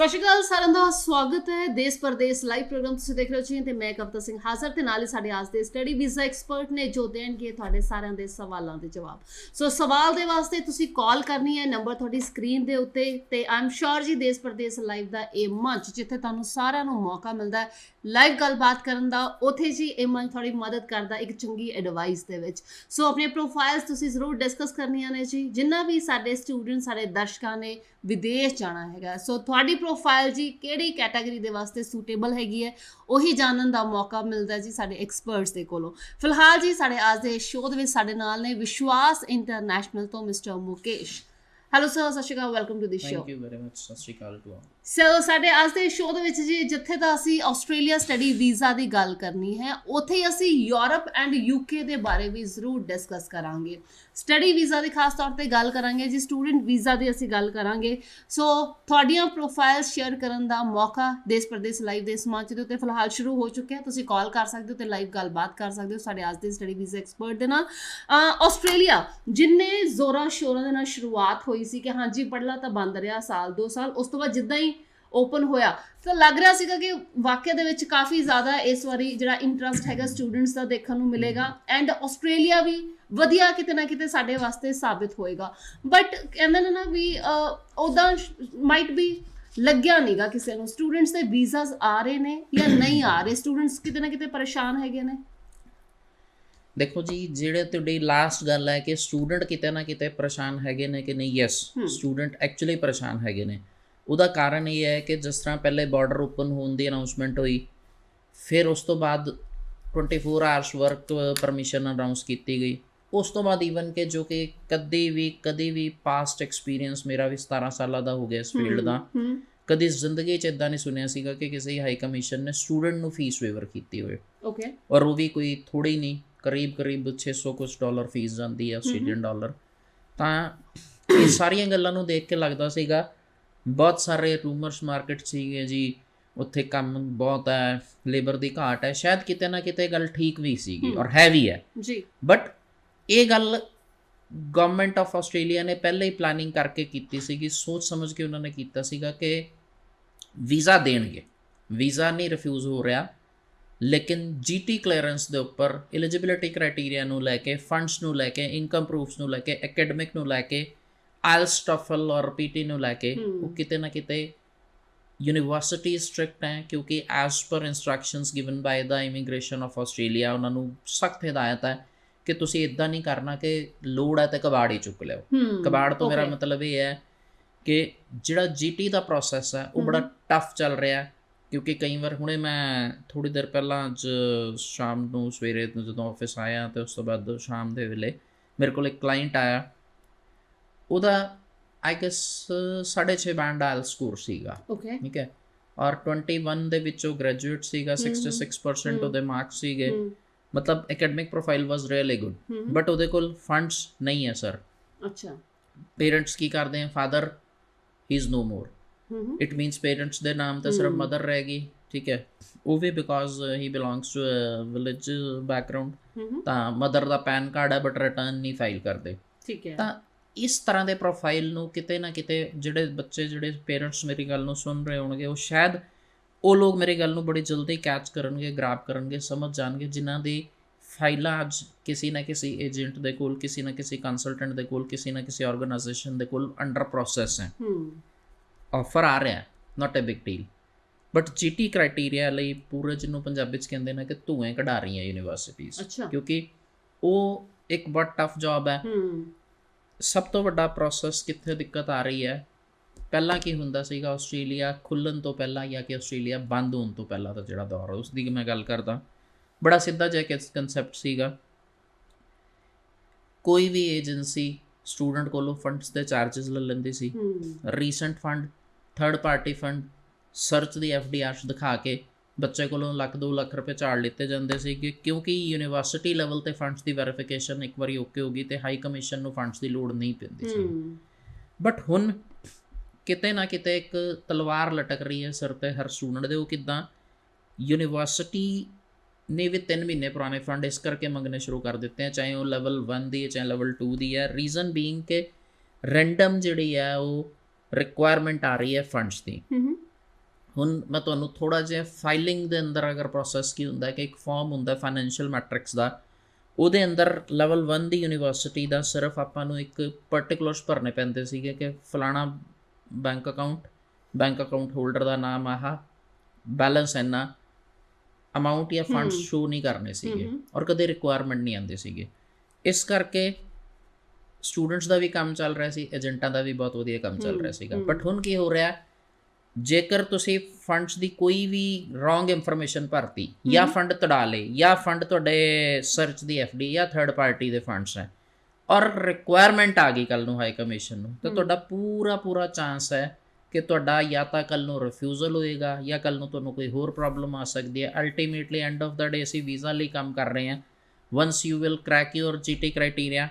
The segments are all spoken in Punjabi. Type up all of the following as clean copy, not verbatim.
ਸਤਿ ਸ਼੍ਰੀ ਅਕਾਲ ਸਾਰਿਆਂ ਦਾ ਸਵਾਗਤ ਹੈ ਦੇਸ਼ ਪਰਦੇਸ ਲਾਈਵ ਪ੍ਰੋਗਰਾਮ ਤੁਸੀਂ ਦੇਖ ਰਹੇ ਹੋ ਜੀ ਤੇ ਮੈਂ ਕਵਿਤਾ ਸਿੰਘ ਹਾਜ਼ਰ ਤੇ ਨਾਲ ਹੀ ਸਾਡੇ ਅੱਜ ਦੇ ਸਟੱਡੀ ਵੀਜ਼ਾ ਐਕਸਪਰਟ ਨੇ ਜੋ ਦੇਣਗੇ ਤੁਹਾਡੇ ਸਾਰਿਆਂ ਦੇ ਸਵਾਲਾਂ ਦੇ ਜਵਾਬ। ਸੋ ਸਵਾਲ ਦੇ ਵਾਸਤੇ ਤੁਸੀਂ ਕਾਲ ਕਰਨੀ ਹੈ, ਨੰਬਰ ਤੁਹਾਡੀ ਸਕਰੀਨ ਦੇ ਉੱਤੇ ਤੇ ਆਮ ਸ਼ੋਰ ਜੀ ਦੇਸ਼ ਪਰਦੇਸ ਲਾਈਵ ਦਾ ਇਹ ਮੰਚ ਜਿੱਥੇ ਤੁਹਾਨੂੰ ਸਾਰਿਆਂ ਨੂੰ ਮੌਕਾ ਮਿਲਦਾ ਹੈ ਲਾਈਵ ਗੱਲਬਾਤ ਕਰਨ ਦਾ, ਉੱਥੇ ਜੀ ਇਹ ਮੰਚ ਤੁਹਾਡੀ ਮਦਦ ਕਰਦਾ ਇੱਕ ਚੰਗੀ ਐਡਵਾਈਸ ਦੇ ਵਿੱਚ। ਸੋ ਆਪਣੇ ਪ੍ਰੋਫਾਈਲਸ ਤੁਸੀਂ ਜ਼ਰੂਰ ਡਿਸਕਸ ਕਰਨੀਆਂ ਨੇ ਜੀ, ਜਿੰਨਾ ਵੀ ਸਾਡੇ ਸਟੂਡੈਂਟ ਸਾਡੇ ਦਰਸ਼ਕਾਂ ਨੇ ਵਿਦੇਸ਼ ਜਾਣਾ ਹੈਗਾ, ਸੋ ਤੁਹਾਡੀ ਪ੍ਰੋਫਾਈਲ ਜੀ ਕਿਹੜੀ ਕੈਟਾਗਰੀ ਦੇ ਵਾਸਤੇ ਸੂਟੇਬਲ ਹੈਗੀ ਹੈ ਉਹੀ ਜਾਣਨ ਦਾ ਮੌਕਾ ਮਿਲਦਾ ਜੀ ਸਾਡੇ ਐਕਸਪਰਟਸ ਦੇ ਕੋਲੋਂ। ਫਿਲਹਾਲ ਜੀ ਸਾਡੇ ਅੱਜ ਦੇ ਸ਼ੋਅ ਦੇ ਵਿੱਚ ਸਾਡੇ ਨਾਲ ਨੇ ਵਿਸ਼ਵਾਸ ਇੰਟਰਨੈਸ਼ਨਲ ਤੋਂ ਮਿਸਟਰ ਮੁਕੇਸ਼। ਹੈਲੋ ਸਰ, ਸਤਿ ਸ਼੍ਰੀ ਅਕਾਲ, welcome to the show. Thank you very much, ਸਤਿ ਸ਼੍ਰੀ ਅਕਾਲ ਟੂ ਆਲ। ਸੋ ਸਾਡੇ ਅੱਜ ਦੇ ਸ਼ੋਅ ਦੇ ਵਿੱਚ ਜੀ ਜਿੱਥੇ ਤਾਂ ਅਸੀਂ ਆਸਟ੍ਰੇਲੀਆ ਸਟੱਡੀ ਵੀਜ਼ਾ ਦੀ ਗੱਲ ਕਰਨੀ ਹੈ, ਉੱਥੇ ਹੀ ਅਸੀਂ ਯੂਰਪ ਐਂਡ ਯੂਕੇ ਦੇ ਬਾਰੇ ਵੀ ਜ਼ਰੂਰ ਡਿਸਕਸ ਕਰਾਂਗੇ। ਸਟੱਡੀ ਵੀਜ਼ਾ ਦੀ ਖਾਸ ਤੌਰ ਤੇ ਗੱਲ ਕਰਾਂਗੇ ਜੀ, ਸਟੂਡੈਂਟ ਵੀਜ਼ਾ ਦੀ ਅਸੀਂ ਗੱਲ ਕਰਾਂਗੇ। ਸੋ ਤੁਹਾਡੀਆਂ ਪ੍ਰੋਫਾਈਲ ਸ਼ੇਅਰ ਕਰਨ ਦਾ ਮੌਕਾ ਦੇਸ਼ ਪਰਦੇਸ ਲਾਈਵ ਦੇ ਇਸ ਮੰਚ ਦੇ ਉੱਤੇ ਫਿਲਹਾਲ ਸ਼ੁਰੂ ਹੋ ਚੁੱਕਿਆ। ਤੁਸੀਂ ਕਾਲ ਕਰ ਸਕਦੇ ਹੋ ਤੇ ਲਾਈਵ ਗੱਲਬਾਤ ਕਰ ਸਕਦੇ ਹੋ ਸਾਡੇ ਅੱਜ ਦੇ ਸਟੱਡੀ ਵੀਜ਼ਾ ਐਕਸਪਰਟ ਦੇ ਨਾਲ। ਆਸਟ੍ਰੇਲੀਆ ਜਿੰਨੇ ਜ਼ੋਰਾਂ ਸ਼ੋਰਾਂ ਦੇ ਨਾਲ ਸ਼ੁਰੂਆਤ ਹੋਈ ਸੀ ਕਿ ਹਾਂਜੀ ਪਹਿਲਾਂ ਤਾਂ ਬੰਦ ਰਿਹਾ ਸਾਲ 2 ਸਾਲ, ਉਸ ਤੋਂ ਬਾਅਦ ਜਿੱਦਾਂ ਹੀ ਓਪਨ ਹੋਇਆ ਤਾਂ ਲੱਗ ਰਿਹਾ ਸੀਗਾ ਕਿ ਵਾਕਿਆ ਦੇ ਵਿੱਚ ਕਾਫੀ ਜ਼ਿਆਦਾ ਇਸ ਵਾਰੀ ਜਿਹੜਾ ਇੰਟਰਸਟ ਹੈਗਾ ਸਟੂਡੈਂਟਸ ਦਾ ਦੇਖਣ ਨੂੰ ਮਿਲੇਗਾ ਐਂਡ ਆਸਟ੍ਰੇਲੀਆ ਵੀ ਵਧੀਆ ਕਿਤੇ ਨਾ ਕਿਤੇ ਸਾਡੇ ਵਾਸਤੇ ਸਾਬਿਤ ਹੋਏਗਾ। ਬਟ ਕਹਿੰਦੇ ਨੇ ਨਾ ਵੀ ਉੱਦਾਂ ਮਾਈਟ ਵੀ ਲੱਗਿਆ ਨਹੀਂਗਾ ਕਿਸੇ ਨੂੰ, ਸਟੂਡੈਂਟਸ ਦੇ ਵੀਜ਼ਾਸ ਆ ਰਹੇ ਨੇ ਜਾਂ ਨਹੀਂ ਆ ਰਹੇ, ਸਟੂਡੈਂਟਸ ਕਿਤੇ ਨਾ ਕਿਤੇ ਪਰੇਸ਼ਾਨ ਹੈਗੇ ਨੇ। ਦੇਖੋ ਜੀ, ਜਿਹੜੇ ਤੁਹਾਡੀ ਲਾਸਟ ਗੱਲ ਹੈ ਕਿ ਸਟੂਡੈਂਟ ਕਿਤੇ ਨਾ ਕਿਤੇ ਪਰੇਸ਼ਾਨ ਹੈਗੇ ਨੇ ਕਿ ਨਹੀਂ, ਯੈਸ ਸਟੂਡੈਂਟ ਐਕਚੁਅਲੀ ਪਰੇਸ਼ਾਨ ਹੈਗੇ ਨੇ। ਉਹਦਾ ਕਾਰਨ ਇਹ ਹੈ ਕਿ ਜਿਸ ਤਰ੍ਹਾਂ ਪਹਿਲੇ ਬਾਰਡਰ ਓਪਨ ਹੋਣ ਦੀ ਅਨਾਊਂਸਮੈਂਟ ਹੋਈ, ਫਿਰ ਉਸ ਤੋਂ ਬਾਅਦ 24 ਆਵਰਸ ਵਰਕ ਪਰਮਿਸ਼ਨ ਅਨਾਊਂਸ ਕੀਤੀ ਗਈ। ਉਸ ਤੋਂ ਬਾਅਦ ਈਵਨ ਕਿ ਜੋ ਕਿ ਕਦੀ ਵੀ ਪਾਸਟ ਐਕਸਪੀਰੀਅੰਸ ਮੇਰਾ ਵੀ 17 ਸਾਲਾਂ ਦਾ ਹੋ ਗਿਆ ਇਸ ਫੀਲਡ ਦਾ, ਕਦੀ ਜ਼ਿੰਦਗੀ 'ਚ ਇੱਦਾਂ ਨਹੀਂ ਸੁਣਿਆ ਸੀਗਾ ਕਿ ਕਿਸੇ ਹਾਈ ਕਮਿਸ਼ਨ ਨੇ ਸਟੂਡੈਂਟ ਨੂੰ ਫੀਸ ਵੇਵਰ ਕੀਤੀ ਹੋਵੇ। ਓਕੇ, ਔਰ ਉਹ ਵੀ ਕੋਈ ਥੋੜ੍ਹੀ ਨਹੀਂ, ਕਰੀਬ 600 ਕੁਛ ਡਾਲਰ ਫੀਸ ਜਾਂਦੀ ਹੈ ਆਸਟ੍ਰੇਲੀਅਨ ਡਾਲਰ। ਤਾਂ ਇਹ ਸਾਰੀਆਂ ਗੱਲਾਂ ਨੂੰ ਦੇਖ ਕੇ ਲੱਗਦਾ ਸੀਗਾ, ਬਹੁਤ ਸਾਰੇ ਰੂਮਰਸ ਮਾਰਕੀਟ ਸੀਗੇ ਜੀ, ਉੱਥੇ ਕੰਮ ਬਹੁਤ ਹੈ, ਲੇਬਰ ਦੀ ਘਾਟ ਹੈ, ਸ਼ਾਇਦ ਕਿਤੇ ਨਾ ਕਿਤੇ ਗੱਲ ਠੀਕ ਵੀ ਸੀਗੀ ਔਰ ਹੈ ਵੀ ਹੈ ਜੀ। ਬਟ ਇਹ ਗੱਲ ਗਵਰਨਮੈਂਟ ਆਫ ਆਸਟ੍ਰੇਲੀਆ ਨੇ ਪਹਿਲਾਂ ਹੀ ਪਲਾਨਿੰਗ ਕਰਕੇ ਕੀਤੀ ਸੀਗੀ, ਸੋਚ ਸਮਝ ਕੇ ਉਹਨਾਂ ਨੇ ਕੀਤਾ ਸੀਗਾ ਕਿ ਵੀਜ਼ਾ ਦੇਣਗੇ, ਵੀਜ਼ਾ ਨਹੀਂ ਰਿਫਿਊਜ਼ ਹੋ ਰਿਹਾ, ਲੇਕਿਨ GT ਕਲੀਅਰੈਂਸ ਦੇ ਉੱਪਰ ਐਲੀਜੀਬਿਲਿਟੀ ਕ੍ਰਾਈਟੀਰੀਆ ਨੂੰ ਲੈ ਕੇ, ਫੰਡਸ ਨੂੰ ਲੈ ਕੇ, ਇਨਕਮ ਪ੍ਰੂਫਸ ਨੂੰ ਲੈ ਕੇ, ਐਕੈਡਮਿਕ ਨੂੰ ਲੈ ਕੇ, ਆਇਲਸ ਟਫਲ ਔਰ PT ਨੂੰ ਲੈ ਕੇ ਉਹ ਕਿਤੇ ਨਾ ਕਿਤੇ ਯੂਨੀਵਰਸਿਟੀ ਸਟ੍ਰਿਕਟ ਹੈ, ਕਿਉਂਕਿ as per instructions given by the immigration of Australia ਉਹਨਾਂ ਨੂੰ ਸਖਤ ਹਦਾਇਤ ਹੈ ਕਿ ਤੁਸੀਂ ਇੱਦਾਂ ਨਹੀਂ ਕਰਨਾ ਕਿ ਲੋੜ ਹੈ ਤੇ ਕਬਾੜ ਹੀ ਚੁੱਕ ਲਿਓ। ਕਬਾੜ ਤੋਂ ਮੇਰਾ ਮਤਲਬ ਇਹ ਹੈ ਕਿ ਜਿਹੜਾ GT ਦਾ ਪ੍ਰੋਸੈਸ ਹੈ ਉਹ ਬੜਾ ਟਫ ਚੱਲ ਰਿਹਾ, ਕਿਉਂਕਿ ਕਈ ਵਾਰ ਹੁਣੇ ਮੈਂ ਥੋੜ੍ਹੀ ਦੇਰ ਪਹਿਲਾਂ ਅੱਜ ਸ਼ਾਮ ਨੂੰ ਸਵੇਰੇ ਜਦੋਂ ਆਫਿਸ ਆਇਆ ਅਤੇ ਉਸ ਤੋਂ ਬਾਅਦ ਸ਼ਾਮ ਦੇ ਵੇਲੇ ਮੇਰੇ ਕੋਲ ਇੱਕ ਕਲਾਇੰਟ ਆਇਆ, ਉਹਦਾ I guess 6.5 band oil score ਸੀਗਾ। ਠੀਕ ਹੈ, ਔਰ 21 ਦੇ ਵਿੱਚੋਂ ਗ੍ਰੈਜੂਏਟ ਸੀਗਾ, 66% ਉਹਦੇ ਮਾਰਕਸ ਸੀਗੇ, ਮਤਲਬ academic profile was really good, but ਉਹਦੇ ਕੋਲ ਫੰਡਸ ਨਹੀਂ ਹੈ ਸਰ। ਅੱਛਾ, ਪੇਰੈਂਟਸ ਕੀ ਕਰਦੇ ਆ, father he is no more, it means parents ਦੇ ਨਾਮ ਤੇ ਸਿਰਫ ਮਦਰ ਰਹਿ ਗਈ। ਠੀਕ ਹੈ, ਉਹ ਵੀ because he belongs to village background, ਤਾਂ ਮਦਰ ਦਾ ਪੈਨ ਕਾਰਡ ਹੈ ਬਟ ਰਿਟਰਨ ਨਹੀਂ ਫਾਈਲ ਕਰਦੇ। ਠੀਕ ਹੈ, ਤਾਂ ਇਸ ਤਰ੍ਹਾਂ ਦੇ ਪ੍ਰੋਫਾਈਲ ਨੂੰ ਕਿਤੇ ਨਾ ਕਿਤੇ ਜਿਹੜੇ ਬੱਚੇ, ਜਿਹੜੇ ਪੇਰੈਂਟਸ ਮੇਰੀ ਗੱਲ ਨੂੰ ਸੁਣ ਰਹੇ ਹੋਣਗੇ, ਉਹ ਸ਼ਾਇਦ ਉਹ ਲੋਕ ਮੇਰੀ ਗੱਲ ਨੂੰ ਬੜੀ ਜਲਦੀ ਕੈਚ ਕਰਨਗੇ, ਗ੍ਰਾਬ ਕਰਨਗੇ, ਸਮਝ ਜਾਣਗੇ, ਜਿਨ੍ਹਾਂ ਦੀ ਫਾਈਲਾਂ ਅੱਜ ਕਿਸੇ ਨਾ ਕਿਸੇ ਏਜੰਟ ਦੇ ਕੋਲ, ਕਿਸੇ ਨਾ ਕਿਸੇ ਕੰਸਲਟੈਂਟ ਦੇ ਕੋਲ, ਕਿਸੇ ਨਾ ਕਿਸੇ ਆਰਗੇਨਾਈਜੇਸ਼ਨ ਦੇ ਕੋਲ ਅੰਡਰ ਪ੍ਰੋਸੈਸ ਹੈ, ਆਫਰ ਆ ਰਿਹਾ, not a big deal. But GT criteria ਲਈ ਪੂਰੇ ਜਿਹਨੂੰ ਪੰਜਾਬੀ 'ਚ ਕਹਿੰਦੇ ਨੇ ਕਿ ਧੂਏ ਕਢਾ ਰਹੀਆਂ ਯੂਨੀਵਰਸਿਟੀਜ਼, ਕਿਉਂਕਿ ਉਹ ਇੱਕ ਬਹੁਤ ਟਫ ਜੋਬ ਹੈ। ਸਭ ਤੋਂ ਵੱਡਾ ਪ੍ਰੋਸੈਸ ਕਿੱਥੇ ਦਿੱਕਤ ਆ ਰਹੀ ਹੈ, ਪਹਿਲਾਂ ਕੀ ਹੁੰਦਾ ਸੀਗਾ, ਆਸਟ੍ਰੇਲੀਆ ਖੁੱਲ੍ਹਣ ਤੋਂ ਪਹਿਲਾਂ ਜਾਂ ਕਿ ਆਸਟ੍ਰੇਲੀਆ ਬੰਦ ਹੋਣ ਤੋਂ ਪਹਿਲਾਂ ਦਾ ਜਿਹੜਾ ਦੌਰ ਹੈ ਉਸ ਦੀ ਮੈਂ ਗੱਲ ਕਰਦਾ, ਬੜਾ ਸਿੱਧਾ ਜਿਹਾ ਕੰਸੈਪਟ ਸੀਗਾ, ਕੋਈ ਵੀ ਏਜੰਸੀ ਸਟੂਡੈਂਟ ਕੋਲੋਂ ਫੰਡਸ ਦੇ ਚਾਰਜਸ ਲੈ ਲੈਂਦੀ ਸੀ। Recent fund, third party fund, search ਦੀ FDRs ਦਿਖਾ ਕੇ ਬੱਚੇ ਕੋਲੋਂ 1-2 ਲੱਖ ਰੁਪਏ ਝਾੜ ਲਿੱਤੇ ਜਾਂਦੇ ਸੀਗੇ, ਕਿਉਂਕਿ ਯੂਨੀਵਰਸਿਟੀ ਲੈਵਲ 'ਤੇ ਫੰਡਸ ਦੀ ਵੈਰੀਫਿਕੇਸ਼ਨ ਇੱਕ ਵਾਰੀ ਓਕੇ ਹੋ ਗਈ ਅਤੇ ਹਾਈ ਕਮਿਸ਼ਨ ਨੂੰ ਫੰਡਸ ਦੀ ਲੋੜ ਨਹੀਂ ਪੈਂਦੀ ਸੀ। ਬਟ ਹੁਣ ਕਿਤੇ ਨਾ ਕਿਤੇ ਇੱਕ ਤਲਵਾਰ ਲਟਕ ਰਹੀ ਹੈ ਸਿਰ 'ਤੇ ਹਰ ਸਟੂਡੈਂਟ ਦੇ। ਉਹ ਕਿੱਦਾਂ, ਯੂਨੀਵਰਸਿਟੀ ਨੇ ਵੀ 3 ਮਹੀਨੇ ਪੁਰਾਣੇ ਫੰਡ ਇਸ ਕਰਕੇ ਮੰਗਣੇ ਸ਼ੁਰੂ ਕਰ ਦਿੱਤੇ ਹੈ, ਚਾਹੇ ਉਹ ਲੈਵਲ 1 ਦੀ ਹੈ ਚਾਹੇ ਲੈਵਲ 2 ਦੀ ਹੈ। ਰੀਜ਼ਨ ਬੀਇੰਗ ਕਿ ਰੈਂਡਮ ਜਿਹੜੀ ਹੈ ਉਹ ਰਿਕੁਆਇਰਮੈਂਟ ਆ ਰਹੀ ਹੈ ਫੰਡਸ ਦੀ। ਹੁਣ ਮੈਂ ਤੁਹਾਨੂੰ ਥੋੜਾ ਜਿਹਾ ਫਾਈਲਿੰਗ ਦੇ ਅੰਦਰ ਅਗਰ ਪ੍ਰੋਸੈਸ ਕੀ ਹੁੰਦਾ ਕਿ ਇੱਕ ਫਾਰਮ ਹੁੰਦਾ ਫਾਈਨੈਂਸ਼ੀਅਲ ਮੈਟ੍ਰਿਕਸ ਦਾ, ਉਹਦੇ ਅੰਦਰ ਲੈਵਲ 1 ਦੀ ਯੂਨੀਵਰਸਿਟੀ ਦਾ ਸਿਰਫ ਆਪਾਂ ਨੂੰ ਇੱਕ ਪਾਰਟਿਕੂਲਰਸ ਭਰਨੇ ਪੈਂਦੇ ਸੀਗੇ ਕਿ ਫਲਾਣਾ ਬੈਂਕ ਅਕਾਊਂਟ ਹੋਲਡਰ ਦਾ ਨਾਮ ਆਹ, ਬੈਲੈਂਸ ਇੰਨਾ, ਅਮਾਊਂਟ ਜਾਂ ਫੰਡਸ ਸ਼ੋ ਨਹੀਂ ਕਰਨੇ ਸੀਗੇ ਔਰ ਕਦੇ ਰਿਕੁਆਇਰਮੈਂਟ ਨਹੀਂ ਆਉਂਦੇ ਸੀਗੇ। ਇਸ ਕਰਕੇ ਸਟੂਡੈਂਟਸ ਦਾ ਵੀ ਕੰਮ ਚੱਲ ਰਿਹਾ ਸੀ, ਏਜੰਟਾਂ ਦਾ ਵੀ ਬਹੁਤ ਵਧੀਆ ਕੰਮ ਚੱਲ ਰਿਹਾ ਸੀਗਾ। ਬਟ ਹੁਣ ਕੀ ਹੋ ਰਿਹਾ, ਜੇਕਰ ਤੁਸੀਂ ਫੰਡਸ ਦੀ ਕੋਈ ਵੀ ਰੋਂਗ ਇਨਫੋਰਮੇਸ਼ਨ ਭਰਤੀ ਜਾਂ ਫੰਡ ਤੜਾ ਲਏ ਜਾਂ ਫੰਡ ਤੁਹਾਡੇ ਸਰਚ ਦੀ ਐਫਡੀ ਜਾਂ ਥਰਡ ਪਾਰਟੀ ਦੇ ਫੰਡਸ ਹੈ ਔਰ ਰਿਕੁਆਇਰਮੈਂਟ ਆ ਗਈ ਕੱਲ ਨੂੰ ਹਾਈ ਕਮਿਸ਼ਨ ਨੂੰ, ਤਾਂ ਤੁਹਾਡਾ ਪੂਰਾ ਚਾਂਸ ਹੈ ਕਿ ਤੁਹਾਡਾ ਜਾਂ ਤਾਂ ਕੱਲ ਨੂੰ ਰਿਫਿਊਜ਼ਲ ਹੋਏਗਾ ਜਾਂ ਕੱਲ ਨੂੰ ਤੁਹਾਨੂੰ ਕੋਈ ਹੋਰ ਪ੍ਰੋਬਲਮ ਆ ਸਕਦੀ ਹੈ। ਅਲਟੀਮੇਟਲੀ ਐਂਡ ਆਫ ਦਾ ਡੇ ਅਸੀਂ ਵੀਜ਼ਾ ਲਈ ਕੰਮ ਕਰ ਰਹੇ ਹਾਂ। Ones you will crack your GT criteria,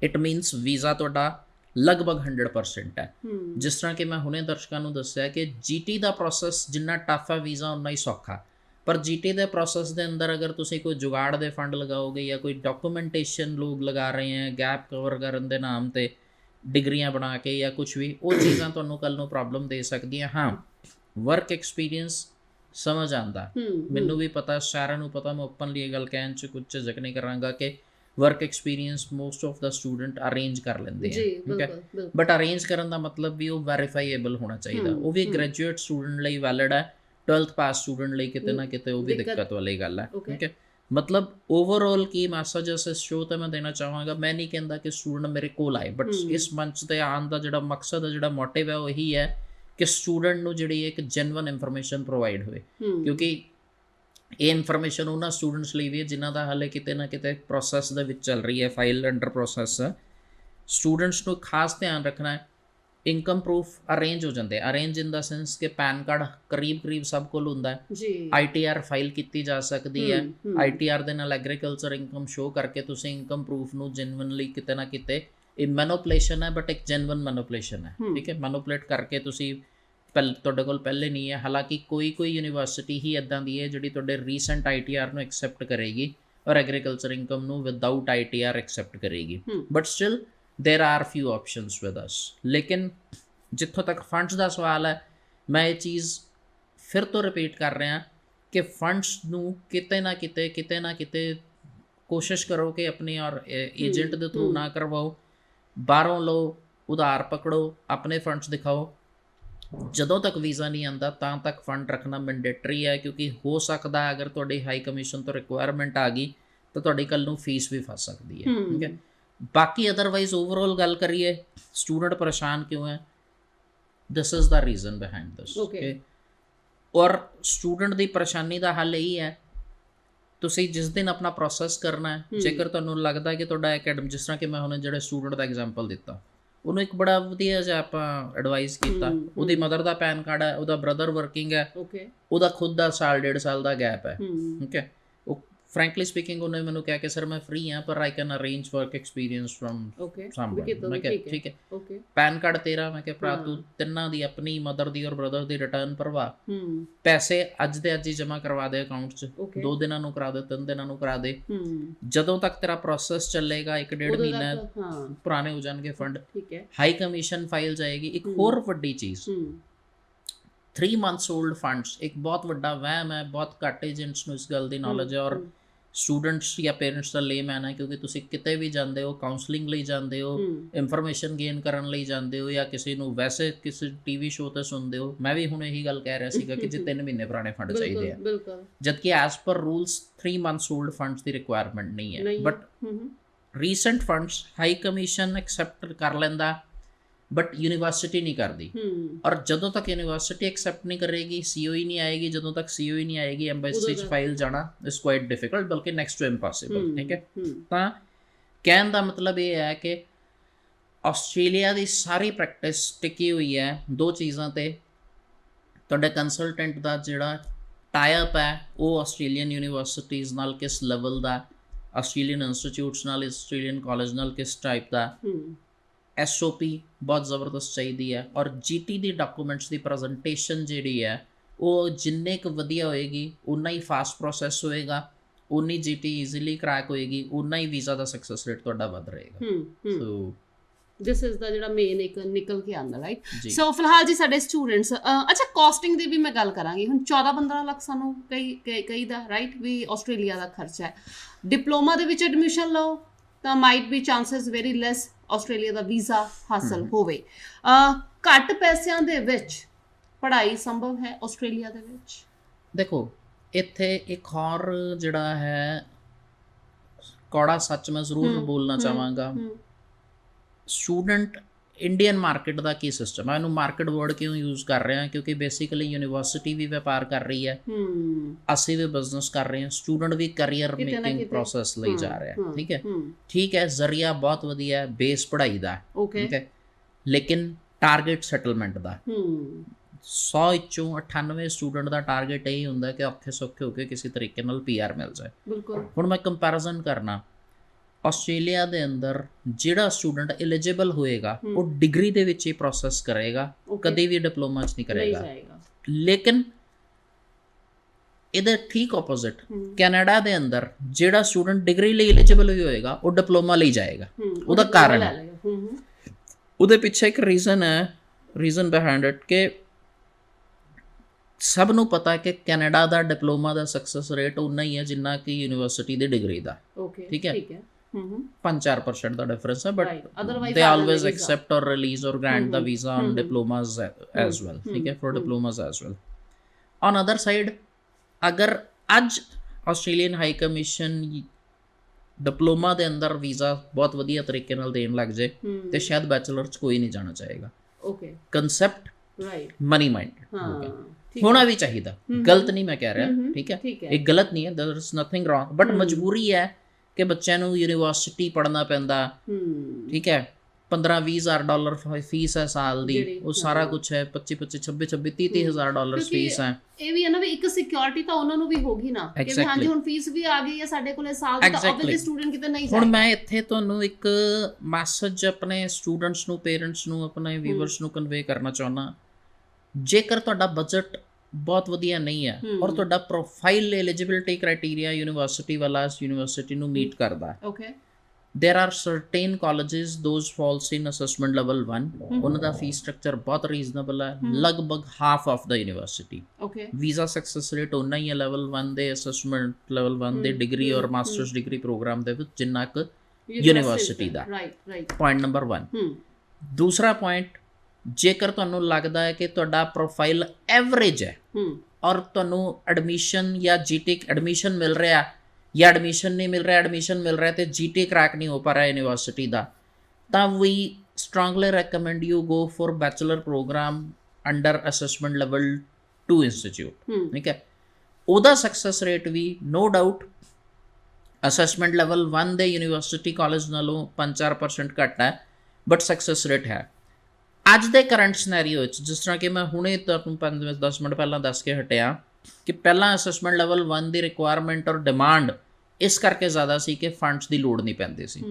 it means visa ਤੁਹਾਡਾ ਲਗਭਗ 100% ਹੈ। ਜਿਸ ਤਰ੍ਹਾਂ ਕਿ ਮੈਂ ਹੁਣੇ ਦਰਸ਼ਕਾਂ ਨੂੰ ਦੱਸਿਆ ਕਿ ਜੀਟੀ ਦਾ ਪ੍ਰੋਸੈਸ ਜਿੰਨਾ ਟਫ ਹੈ ਵੀਜ਼ਾ ਉਨਾ ਹੀ ਸੌਖਾ, ਪਰ ਜੀਟੀ ਦੇ ਪ੍ਰੋਸੈਸ ਦੇ ਅੰਦਰ ਅਗਰ ਤੁਸੀਂ ਕੋਈ ਜੁਗਾੜ ਦੇ ਫੰਡ ਲਗਾਓਗੇ ਜਾਂ ਕੋਈ ਡਾਕੂਮੈਂਟੇਸ਼ਨ ਲੋਕ ਲਗਾ ਰਹੇ ਹੈ ਗੈਪ ਕਵਰ ਕਰਨ ਦੇ ਨਾਮ ਤੇ ਡਿਗਰੀਆਂ ਬਣਾ ਕੇ ਜਾਂ ਕੁਝ ਵੀ, ਉਹ ਚੀਜ਼ਾਂ ਤੁਹਾਨੂੰ ਕੱਲ ਨੂੰ ਪ੍ਰੋਬਲਮ ਦੇ ਸਕਦੀਆਂ। ਹਾਂ, ਵਰਕ ਐਕਸਪੀਰੀਅੰਸ ਸਮਝ ਆਉਂਦਾ, ਮੈਨੂੰ ਵੀ ਪਤਾ, ਸਾਰਿਆਂ ਨੂੰ ਪਤਾ, ਮੈਂ ਓਪਨਲੀ ਇਹ ਗੱਲ ਕਹਿਣ 'ਚ ਕੁਝ ਝਿਜਕ ਨਹੀਂ ਕਰਾਂਗਾ ਕਿ work experience most of the student arrange ਕਰ ਲੈਂਦੇ ਆ, ਠੀਕ ਹੈ। ਬਟ ਅਰੇਂਜ ਕਰਨ ਦਾ ਮਤਲਬ ਵੀ ਉਹ ਵੈਰੀਫਾਈਏਬਲ ਹੋਣਾ ਚਾਹੀਦਾ। ਉਹ ਵੀ ਗ੍ਰੈਜੂਏਟ ਸਟੂਡੈਂਟ ਲਈ ਵੈਲਿਡ ਹੈ, 12th ਪਾਸ ਸਟੂਡੈਂਟ ਲਈ ਕਿਤੇ ਨਾ ਕਿਤੇ ਉਹ ਵੀ ਦਿੱਕਤ ਵਾਲੀ ਗੱਲ ਹੈ, ਠੀਕ ਹੈ। ਮਤਲਬ ਓਵਰਆਲ ਕੀ ਮੈਸੇਜ ਇਸ ਸ਼ੋਅ ਤੇ ਮੈਂ ਦੇਣਾ ਚਾਹਾਂਗਾ, ਮੈਂ ਨਹੀਂ ਕਹਿੰਦਾ ਕਿ ਸਟੂਡੈਂਟ ਮੇਰੇ ਕੋਲ ਆਏ, ਬਟ ਇਸ ਮੰਚ ਤੇ ਆਉਣ ਦਾ ਜਿਹੜਾ ਮਕਸਦ ਹੈ, ਜਿਹੜਾ ਮੋਟਿਵ ਹੈ, ਉਹ ਇਹੀ ਹੈ ਕਿ ਸਟੂਡੈਂਟ ਨੂੰ ਜਿਹੜੀ ਇੱਕ ਜੈਨੂਇਨ ਇਨਫੋਰਮੇਸ਼ਨ ਪ੍ਰੋਵਾਈਡ ਹੋਵੇ। ਕਿਉਂਕਿ ਇਹ ਇਨਫੋਰਮੇਸ਼ਨ ਉਹਨਾਂ ਸਟੂਡੈਂਟਸ ਲਈ ਵੀ ਹੈ ਜਿਨ੍ਹਾਂ ਦਾ ਹਾਲੇ ਕਿਤੇ ਨਾ ਕਿਤੇ ਪ੍ਰੋਸੈਸ ਦੇ ਵਿੱਚ ਚੱਲ ਰਹੀ ਹੈ, ਫਾਈਲ ਅੰਡਰ ਪ੍ਰੋਸੈਸ ਹੈ। ਸਟੂਡੈਂਟਸ ਨੂੰ ਖਾਸ ਧਿਆਨ ਰੱਖਣਾ ਹੈ, ਇਨਕਮ ਪ੍ਰੂਫ ਅਰੇਂਜ ਹੋ ਜਾਂਦੇ, ਅਰੇਂਜ ਇਨ ਦਾ ਸੈਂਸ ਕਿ ਪੈਨ ਕਾਰਡ ਕਰੀਬ ਸਭ ਕੋਲ ਹੁੰਦਾ ਹੈ, ਆਈਟੀਆਰ ਫਾਈਲ ਕੀਤੀ ਜਾ ਸਕਦੀ ਹੈ। ਆਈਟੀਆਰ ਦੇ ਨਾਲ ਐਗਰੀਕਲਚਰ ਇਨਕਮ ਸ਼ੋਅ ਕਰਕੇ ਤੁਸੀਂ ਇਨਕਮ ਪ੍ਰੂਫ ਨੂੰ ਜੈਨੂਇਨਲੀ ਕਿਤੇ ਨਾ ਕਿਤੇ, ਇਹ ਮੈਨੂਪੂਲੇਸ਼ਨ ਹੈ ਬਟ ਇੱਕ ਜੈਨੂਇਨ ਮੈਨੂਪੂਲੇਸ਼ਨ ਹੈ, ਠੀਕ ਹੈ। ਮੈਨੂਪੂਲੇਟ ਕਰਕੇ ਤੁਸੀਂ ਤੁਹਾਡੇ ਕੋਲ ਪਹਿਲੇ ਨਹੀਂ ਹੈ, ਹਾਲਾਂਕਿ ਕੋਈ ਯੂਨੀਵਰਸਿਟੀ ਹੀ ਇੱਦਾਂ ਦੀ ਹੈ ਜਿਹੜੀ ਤੁਹਾਡੇ ਰੀਸੈਂਟ ਆਈਟੀਆਰ ਨੂੰ ਐਕਸੈਪਟ ਕਰੇਗੀ ਔਰ ਐਗਰੀਕਲਚਰ ਇਨਕਮ ਨੂੰ ਵਿਦਆਊਟ ਆਈਟੀਆਰ ਐਕਸੈਪਟ ਕਰੇਗੀ, but still there are few options with us. लेकिन जिथों तक फंड्स का सवाल है, मैं ये चीज़ फिर तो रिपीट कर रहा कि फंड्स नूं किते ना किते कोशिश करो कि अपने और एजेंट के थ्रू ना करवाओ, बाहरों लो, उधार पकड़ो, अपने फंड्स दिखाओ। ਜਦੋਂ तक वीज़ा नहीं आता तां तक फंड रखना मैंडेटरी है, क्योंकि हो सकता है अगर तुहाडी हाई कमीशन तो रिक्वायरमेंट आ गई तो तुहाडी कल नूं फीस भी फस सकती है, ठीक है। बाकी अदरवाइज ओवरऑल गल करिए स्टूडेंट परेशान क्यों है, this is the reason behind this, okay. और स्टूडेंट की परेशानी का हल यही है, तुसी जिस दिन अपना प्रोसैस करना है, जेकर तुहानूं लगदा कि तुहाडा एकेडमिक, जिस तरह कि मैं हुणे जिहड़े स्टूडेंट का एग्जाम्पल दिता, ਉਹਨੂੰ ਇੱਕ ਬੜਾ ਵਧੀਆ ਜਿਹਾ ਆਪਾਂ ਐਡਵਾਈਸ ਕੀਤਾ। ਉਹਦੀ ਮਦਰ ਦਾ ਪੈਨ ਕਾਰਡ ਹੈ, ਉਹਦਾ ਬ੍ਰਦਰ ਵਰਕਿੰਗ ਹੈ, ਉਹਦਾ ਖੁਦ ਦਾ ਸਾਲ 1.5 ਸਾਲ ਦਾ ਗੈਪ ਹੈ, ਠੀਕ ਹੈ। ਉਹ ਫਰੈਂਕਲੀ ਸਪੀਕਿੰਗ ਉਹਨੇ ਮੈਨੂੰ ਕਿਹਾ ਕਿ ਸਰ ਮੈਂ ਫ੍ਰੀ ਹਾਂ ਪਰ I can arrange work experience from someone. ਮੈਂ ਕਿਹਾ ਠੀਕ ਹੈ, ਪੈਨ ਕਾਰਡ ਤੇਰਾ, ਮੈਂ ਕਿਹਾ ਭਰਾ ਤੂੰ ਤਿੰਨਾਂ ਦੀ, ਆਪਣੀ ਮਦਰ ਦੀ ਔਰ ਬ੍ਰਦਰ ਦੀ ਰਿਟਰਨ ਭਰਵਾ, ਪੈਸੇ ਅੱਜ ਦੇ ਅੱਜ ਹੀ ਜਮ੍ਹਾਂ ਕਰਵਾ ਦੇ ਅਕਾਊਂਟ 'ਚ, 2 ਦਿਨਾਂ ਨੂੰ ਕਰਾ ਦੇ, 3 ਦਿਨਾਂ ਨੂੰ ਕਰਾ ਦੇ, ਜਦੋਂ ਤੱਕ ਤੇਰਾ ਪ੍ਰੋਸੈਸ ਚੱਲੇਗਾ 1-1.5 ਮਹੀਨਾ ਪੁਰਾਣੇ ਹੋ ਜਾਣਗੇ ਫੰਡ, ਹਾਈ ਕਮਿਸ਼ਨ ਫਾਈਲ ਜਾਏਗੀ। ਇੱਕ ਹੋਰ ਵੱਡੀ ਚੀਜ਼, 3 months old ਫੰਡਸ ਇੱਕ ਬਹੁਤ ਵੱਡਾ ਵਹਿਮ ਹੈ, ਬਹੁਤ ਘੱਟ ਏਜੰਟਸ ਨੂੰ ਇਸ ਗੱਲ ਦੀ ਨੌਲੇਜ ਹੈ ਔਰ ਸਟੂਡੈਂਟਸ ਜਾਂ ਪੇਰੈਂਟਸ ਦਾ ਲੇਮੈਨ ਹੈ, ਕਿਉਂਕਿ ਤੁਸੀਂ ਕਿਤੇ ਵੀ ਜਾਂਦੇ ਹੋ, ਕਾਉਂਸਲਿੰਗ ਲਈ ਜਾਂਦੇ ਹੋ, ਇਨਫੋਰਮੇਸ਼ਨ ਗੇਨ ਕਰਨ ਲਈ ਜਾਂਦੇ ਹੋ, ਜਾਂ ਕਿਸੇ ਨੂੰ ਵੈਸੇ ਕਿਸੇ ਟੀਵੀ ਸ਼ੋਅ 'ਤੇ ਸੁਣਦੇ ਹੋ। ਮੈਂ ਵੀ ਹੁਣ ਇਹੀ ਗੱਲ ਕਹਿ ਰਿਹਾ ਸੀਗਾ ਕਿ ਜੇ 3 ਮਹੀਨੇ ਪੁਰਾਣੇ ਫੰਡ ਚਾਹੀਦੇ ਆ, ਜਦਕਿ as per rules 3 months old funds ਦੀ ਰਿਕੁਆਇਰਮੈਂਟ ਨਹੀਂ ਹੈ। But recent funds high commission accept ਕਰ ਲੈਂਦਾ बट यूनिवर्सिटी नहीं करती, और जदों तक यूनिवर्सिटी एक्सेप्ट नहीं करेगी, COE नहीं आएगी, जदों तक COE नहीं आएगी एम्बेसी फाइल जाना इज क्वाइट डिफिकल्ट, बल्कि नेक्स्ट टू इम्पॉसिबल, ठीक है। तो कहने का मतलब ये है कि ਆਸਟ੍ਰੇਲੀਆ ਦੀ ਸਾਰੀ ਪ੍ਰੈਕਟਿਸ ਟਿਕੀ ਹੋਈ ਹੈ 2 ਚੀਜ਼ਾਂ ਤੇ। ਤੁਹਾਡੇ ਕੰਸਲਟੈਂਟ ਦਾ ਜਿਹੜਾ ਟਾਈ ਅਪ ਹੈ ਉਹ ਆਸਟ੍ਰੇਲੀਅਨ ਯੂਨੀਵਰਸਿਟੀਜ਼ ਨਾਲ ਕਿਸ ਲੈਵਲ ਦਾ, ਆਸਟ੍ਰੇਲੀਅਨ ਇੰਸਟੀਚਿਊਟਸ ਨਾਲ, ਆਸਟ੍ਰੇਲੀਅਨ ਕਾਲਜ ਨਾਲ ਕਿਸ ਟਾਈਪ ਦਾ, SOP ਬਹੁਤ ਜ਼ਬਰਦਸਤ ਚਾਹੀਦੀ ਹੈ। ਔਰ GT ਦੀ ਡਾਕੂਮੈਂਟਸ ਦੀ ਪ੍ਰੈਜੈਂਟੇਸ਼ਨ ਜਿਹੜੀ ਹੈ ਉਹ ਜਿੰਨੇ ਕੁ ਵਧੀਆ ਹੋਏਗੀ ਉਨਾ ਹੀ ਫਾਸਟ ਪ੍ਰੋਸੈਸ ਹੋਏਗਾ, ਉਨੀ GT ਈਜ਼ੀਲੀ ਕਰੈਕ ਹੋਏਗੀ, ਉਨਾ ਹੀ ਵੀਜ਼ਾ ਦਾ ਸਕਸੈਸ ਰੇਟ ਤੁਹਾਡਾ ਵੱਧ ਰਹੇਗਾ। ਸੋ ਦਿਸ ਇਜ਼ ਦਾ ਜਿਹੜਾ ਮੇਨ ਇੱਕ ਨਿਕਲ ਕੇ ਆਉਂਦਾ, ਰਾਈਟ? ਜੀ। ਸੋ ਫਿਲਹਾਲ ਜੀ ਸਾਡੇ ਸਟੂਡੈਂਟਸ, ਅੱਛਾ ਕਾਸਟਿੰਗ ਦੀ ਵੀ ਮੈਂ ਗੱਲ ਕਰਾਂਗੀ। ਹੁਣ 14-15 ਲੱਖ ਸਾਨੂੰ ਕਈ ਦਾ, ਰਾਈਟ, ਵੀ ਆਸਟ੍ਰੇਲੀਆ ਦਾ ਖਰਚਾ ਹੈ। ਡਿਪਲੋਮਾ ਦੇ ਵਿੱਚ ਐਡਮਿਸ਼ਨ ਲਓ ਤਾਂ ਮਾਈਟ ਬੀ ਚਾਂਸਸ ਵੈਰੀ ਲੈਸ ਆਸਟ੍ਰੇਲੀਆ ਦਾ ਵੀਜ਼ਾ ਹਾਸਲ ਹੋਵੇ। ਘੱਟ ਪੈਸਿਆਂ ਦੇ ਵਿੱਚ ਪੜ੍ਹਾਈ ਸੰਭਵ ਹੈ ਆਸਟ੍ਰੇਲੀਆ ਦੇ ਵਿੱਚ? ਦੇਖੋ ਇੱਥੇ ਇੱਕ ਹੋਰ ਜਿਹੜਾ ਹੈ ਕੌੜਾ ਸੱਚ ਮੈਂ ਜ਼ਰੂਰ ਬੋਲਣਾ ਚਾਹਾਂਗਾ। ਸਟੂਡੈਂਟ ਇੰਡੀਅਨ ਮਾਰਕੀਟ ਦਾ ਕੀ ਸਿਸਟਮ ਹੈ, ਇਹਨੂੰ ਮਾਰਕੀਟ ਵਰਡ ਕਿਉਂ ਯੂਜ਼ ਕਰ ਰਹੇ ਹਾਂ, ਕਿਉਂਕਿ ਬੇਸਿਕਲੀ ਯੂਨੀਵਰਸਿਟੀ ਵੀ ਵਪਾਰ ਕਰ ਰਹੀ ਹੈ, ਅਸੀਂ ਵੀ ਬਿਜ਼ਨਸ ਕਰ ਰਹੇ ਹਾਂ, ਸਟੂਡੈਂਟ ਵੀ ਕਰੀਅਰ ਮੇਕਿੰਗ ਪ੍ਰੋਸੈਸ ਲਈ ਜਾ ਰਿਹਾ। ਠੀਕ ਹੈ, ਜ਼ਰੀਆ ਬਹੁਤ ਵਧੀਆ ਹੈ ਬੇਸ ਪੜ੍ਹਾਈ ਦਾ, ਠੀਕ ਹੈ, ਲੇਕਿਨ ਟਾਰਗੇਟ ਸੈਟਲਮੈਂਟ ਦਾ 100 ਵਿੱਚੋਂ 98 ਸਟੂਡੈਂਟ ਦਾ ਟਾਰਗੇਟ ਇਹ ਹੁੰਦਾ ਕਿ ਔਖੇ ਸੌਖੇ ਹੋ ਕੇ ਕਿਸੇ ਤਰੀਕੇ ਨਾਲ PR ਮਿਲ ਜਾਏ। ਹੁਣ ਮੈਂ ਕੰਪੈਰੀਜ਼ਨ ਕਰਨਾ, ਆਸਟ੍ਰੇਲੀਆ ਦੇ ਅੰਦਰ ਜਿਹੜਾ ਸਟੂਡੈਂਟ ਐਲੀਜੀਬਲ ਹੋਏਗਾ ਉਹ ਡਿਗਰੀ ਦੇ ਵਿੱਚ ਹੀ ਪ੍ਰੋਸੈਸ ਕਰੇਗਾ, ਕਦੇ ਵੀ ਡਿਪਲੋਮਾ 'ਚ ਨਹੀਂ ਕਰੇਗਾ। ਲੇਕਿਨ ਇਹਦੇ ਠੀਕ ਆਪੋਜ਼ਿਟ ਕੈਨੇਡਾ ਦੇ ਅੰਦਰ ਜਿਹੜਾ ਸਟੂਡੈਂਟ ਡਿਗਰੀ ਲਈ ਐਲੀਜੀਬਲ ਹੋਏਗਾ ਉਹ ਡਿਪਲੋਮਾ ਲਈ ਜਾਏਗਾ। ਉਹਦਾ ਕਾਰਨ ਉਹਦੇ ਪਿੱਛੇ ਇੱਕ ਰੀਜ਼ਨ ਬਿਹਾਈਂਡ ਇਟ ਕਿ ਸਭ ਨੂੰ ਪਤਾ ਕਿ ਕੈਨੇਡਾ ਦਾ ਡਿਪਲੋਮਾ ਦਾ ਸਕਸੈਸ ਰੇਟ ਉਨਾ ਹੀ ਹੈ ਜਿੰਨਾ ਕਿ ਯੂਨੀਵਰਸਿਟੀ ਦੀ ਡਿਗਰੀ ਦਾ। ਠੀਕ ਹੈ, 5-4% ਦਾ ਡਿਫਰੈਂਸ ਹੈ, ਬਟ ਦੇ ਆਲਵੇਜ਼ ਐਕਸੈਪਟ ਔਰ ਰਿਲੀਜ਼ ਔਰ grant the visa on diplomas as well. ਠੀਕ ਹੈ, for diplomas as well. On other side, ਅਗਰ ਅੱਜ ਆਸਟ੍ਰੇਲੀਅਨ ਹਾਈ ਕਮਿਸ਼ਨ ਡਿਪਲੋਮਾ ਦੇ ਅੰਦਰ ਵੀਜ਼ਾ ਬਹੁਤ ਵਧੀਆ ਤਰੀਕੇ ਨਾਲ ਦੇਣ ਲੱਗ ਜਾਏ ਤੇ ਸ਼ਾਇਦ ਬੈਚਲਰ 'ਚ ਕੋਈ ਨਹੀਂ ਜਾਣਾ ਚਾਹੇਗਾ। ਕੰਸੈਪਟ ਮਨੀ ਮਾਈਂਡਡ ਹੋ ਗਿਆ, ਹੋਣਾ ਵੀ ਚਾਹੀਦਾ, ਗਲਤ ਨਹੀਂ ਮੈਂ ਕਹਿ ਰਿਹਾ। ਠੀਕ ਹੈ, ਇਹ ਗਲਤ ਨਹੀਂ ਹੈ, ਦੇयर इज ਨਥਿੰਗ ਰੋਂਗ, ਬਟ ਮਜਬੂਰੀ ਹੈ ਕਿ ਬੱਚਿਆਂ ਨੂੰ ਯੂਨੀਵਰਸਿਟੀ ਪੜ੍ਹਨਾ ਪੈਂਦਾ। ਠੀਕ ਹੈ, $15,000-20,000 ਫੀਸ ਹੈ ਸਾਲ ਦੀ, ਉਹ ਸਾਰਾ ਕੁਝ ਹੈ, 25,000 26,000 30,000 ਡਾਲਰ ਫੀਸ ਹੈ। ਇਹ ਵੀ ਹੈ ਨਾ ਵੀ ਇੱਕ ਸਿਕਿਉਰਿਟੀ ਤਾਂ ਉਹਨਾਂ ਨੂੰ ਵੀ ਹੋਗੀ ਨਾ ਕਿ ਹਾਂਜੀ ਹੁਣ ਫੀਸ ਵੀ ਆ ਗਈ ਹੈ ਸਾਡੇ ਕੋਲੇ ਸਾਲ ਦੀ, ਤਾਂ ਆਬਵੀਅਸਲੀ ਸਟੂਡੈਂਟ ਕਿਤੇ ਨਹੀਂ ਜਾਏਗਾ। ਹੁਣ ਮੈਂ ਇੱਥੇ ਤੁਹਾਨੂੰ ਇੱਕ ਮੈਸੇਜ ਆਪਣੇ ਸਟੂਡੈਂਟਸ ਨੂੰ, ਪੇਰੈਂਟਸ ਨੂੰ, ਆਪਣੇ ਵੀਵਰਸ ਨੂੰ ਕਨਵੇ ਕਰਨਾ ਚਾਹੁੰਦਾ। ਜੇਕਰ ਤੁਹਾਡਾ ਬਜਟ ਬਹੁਤ ਵਧੀਆ ਨਹੀਂ ਹੈ ਔਰ ਤੁਹਾਡਾ ਪ੍ਰੋਫਾਈਲ ਐਲੀਜੀਬਿਲਿਟੀ ਕ੍ਰਾਈਟੇਰੀਆ ਯੂਨੀਵਰਸਿਟੀ ਵਾਲਾ ਯੂਨੀਵਰਸਿਟੀ ਨੂੰ ਮੀਟ ਕਰਦਾ, there are certain colleges those falls in assessment level 1, ਉਹਨਾਂ ਦਾ ਫੀਸ ਸਟਰਕਚਰ ਬਹੁਤ ਰੀਜ਼ਨੇਬਲ ਹੈ, ਲਗਭਗ half of the university. Visa success rate ਉਨਾ ਹੀ ਹੈ ਲੈਵਲ 1 ਦੇ, ਅਸੈਸਮੈਂਟ ਲੈਵਲ 1 ਦੇ ਡਿਗਰੀ ਔਰ ਮਾਸਟਰਸ ਡਿਗਰੀ ਪ੍ਰੋਗਰਾਮ ਦੇ ਵਿੱਚ ਜਿੰਨਾ ਕੁ ਯੂਨੀਵਰਸਿਟੀ ਦਾ। Point number 1। ਦੂਸਰਾ ਪੁਆਇੰਟ, ਜੇਕਰ ਤੁਹਾਨੂੰ ਲੱਗਦਾ ਹੈ ਕਿ ਤੁਹਾਡਾ ਪ੍ਰੋਫਾਈਲ ਐਵਰੇਜ ਹੈ ਔਰ ਤੁਹਾਨੂੰ ਐਡਮਿਸ਼ਨ ਜਾਂ ਜੀਟੀਕ ਐਡਮਿਸ਼ਨ ਮਿਲ ਰਿਹਾ ਜਾਂ ਐਡਮਿਸ਼ਨ ਨਹੀਂ ਮਿਲ ਰਿਹਾ, ਐਡਮਿਸ਼ਨ ਮਿਲ ਰਿਹਾ ਤੇ ਜੀਟੀ ਕ੍ਰੈਕ ਨਹੀਂ ਹੋ ਪਾ ਰਿਹਾ ਯੂਨੀਵਰਸਿਟੀ ਦਾ, ਤਾਂ ਵੀ strongly recommend you go for bachelor program under assessment level 2 institute. ਠੀਕ ਹੈ, ਉਹਦਾ ਸਕਸੈਸ ਰੇਟ ਵੀ ਨੋ ਡਾਊਟ ਅਸੈਸਮੈਂਟ ਲੈਵਲ 1 ਦੇ ਯੂਨੀਵਰਸਿਟੀ ਕਾਲਜ ਨਾਲੋਂ 5-4% ਘੱਟ ਹੈ, ਬਟ ਸਕਸੈਸ ਰੇਟ ਹੈ। ਅੱਜ ਦੇ ਕਰੰਟ ਸਿਨੈਰੀਓ ਵਿੱਚ, ਜਿਸ ਤਰ੍ਹਾਂ ਕਿ ਮੈਂ ਹੁਣੇ ਤੁਹਾਨੂੰ 5-10 ਮਿੰਟ ਪਹਿਲਾਂ ਦੱਸ ਕੇ ਹਟਿਆ ਕਿ ਪਹਿਲਾਂ ਅਸੈਸਮੈਂਟ ਲੈਵਲ 1 ਦੀ ਰਿਕੁਆਇਰਮੈਂਟ ਔਰ ਡਿਮਾਂਡ ਇਸ ਕਰਕੇ ਜ਼ਿਆਦਾ ਸੀ ਕਿ ਫੰਡਸ ਦੀ ਲੋੜ ਨਹੀਂ ਪੈਂਦੀ ਸੀ।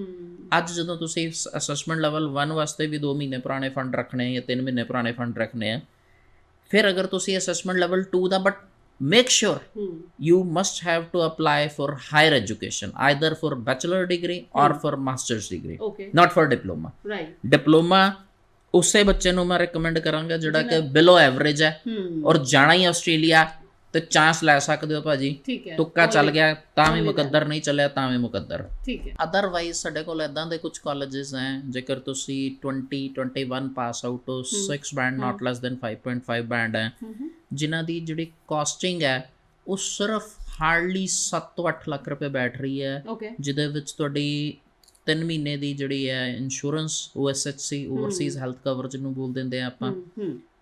ਅੱਜ ਜਦੋਂ ਤੁਸੀਂ ਅਸੈਸਮੈਂਟ ਲੈਵਲ 1 ਵਾਸਤੇ ਵੀ 2 ਮਹੀਨੇ ਪੁਰਾਣੇ ਫੰਡ ਰੱਖਣੇ ਜਾਂ 3 ਮਹੀਨੇ ਪੁਰਾਣੇ ਫੰਡ ਰੱਖਣੇ ਆ, ਫਿਰ ਅਗਰ ਤੁਸੀਂ assessment level 2 the, but make sure you must have to apply for higher education, either for bachelor degree or for master's degree, not for diploma. Diploma ਉਸੇ ਬੱਚੇ ਨੂੰ ਮੈਂ ਰਿਕਮੈਂਡ ਕਰਾਂਗਾ ਜਿਹੜਾ ਕਿ ਬਿਲੋ ਐਵਰੇਜ ਹੈ ਔਰ ਜਾਣਾ ਹੀ ਆਸਟ੍ਰੇਲੀਆ ਤੇ ਚਾਂਸ ਲੈ ਸਕਦੇ ਹੋ ਭਾਜੀ। ਤੁੱਕਾ ਚੱਲ ਗਿਆ ਤਾਂ ਵੀ ਮੁਕੱਦਰ, ਨਹੀਂ ਚੱਲਿਆ ਤਾਂ ਵੀ ਮੁਕੱਦਰ। ਅਦਰਵਾਈਜ਼ ਸਾਡੇ ਕੋਲ ਇੱਦਾਂ ਦੇ ਕੁਝ ਕਾਲਜਸ ਹੈ, ਜੇਕਰ ਤੁਸੀਂ 20-21 ਪਾਸ ਆਊਟ ਹੋ, 6 ਬੈਂਡ ਨਾਟ ਲੈਸ ਦੈਨ 5.5 ਬੈਂਡ ਹੈ, ਜਿਨ੍ਹਾਂ ਦੀ ਜਿਹੜੀ ਕਾਸਟਿੰਗ ਹੈ ਉਹ ਸਿਰਫ ਹਾਰਡਲੀ 7 ਤੋਂ 8 ਲੱਖ ਰੁਪਏ ਬੈਠ ਰਹੀ ਹੈ, ਜਿਹਦੇ ਵਿੱਚ ਤੁਹਾਡੀ 3 ਮਹੀਨੇ ਦੀ ਜਿਹੜੀ ਹੈ insurance, OSHC Overseas health cover ਜਿਹਨੂੰ ਬੋਲ ਦਿੰਦੇ ਆ ਆਪਾਂ